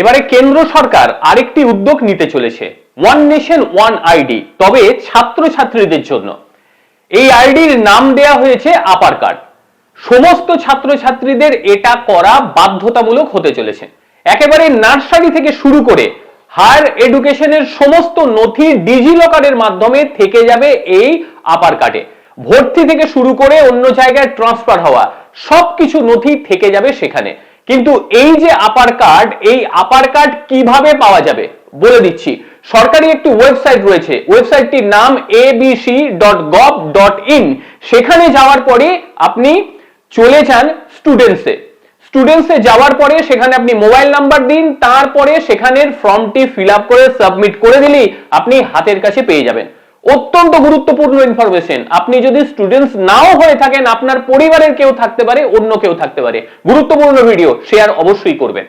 এবারে কেন্দ্র সরকার আরেকটি উদ্যোগ নিতে চলেছে, ওয়ান নেশন ওয়ান আইডি, তবে ছাত্রছাত্রীদের জন্য। এই আইডির নাম দেয়া হয়েছে আপার কার্ড। সমস্ত ছাত্রছাত্রীদের এটা করা বাধ্যতামূলক হতে চলেছে। একেবারে নার্সারি থেকে শুরু করে হায়ার এডুকেশনের সমস্ত নথি ডিজি লকারের মাধ্যমে থেকে যাবে এই আপার কার্ডে। ভর্তি থেকে শুরু করে অন্য জায়গায় ট্রান্সফার হওয়া সবকিছু নথি থেকে যাবে সেখানে। কিন্তু এই যে আপার কার্ড, এই আপার কার্ড কিভাবে পাওয়া যাবে বলে দিচ্ছি। সরকারি একটি ওয়েবসাইট রয়েছে, ওয়েবসাইটটির নাম abc.gov.in। সেখানে যাওয়ার পরে আপনি চলে যান স্টুডেন্টসে যাওয়ার পরে সেখানে আপনি মোবাইল নাম্বার দিন, তারপরে সেখানের ফর্মটি ফিল আপ করে সাবমিট করে দিলেই আপনি হাতের কাছে পেয়ে যাবেন। অত্যন্ত গুরুত্বপূর্ণ ইনফরমেশন। আপনি যদি স্টুডেন্টস নাও হয়ে থাকেন, আপনার পরিবারের কেউ থাকতে পারে, অন্য কেউ থাকতে পারে, গুরুত্বপূর্ণ ভিডিও শেয়ার অবশ্যই করবেন।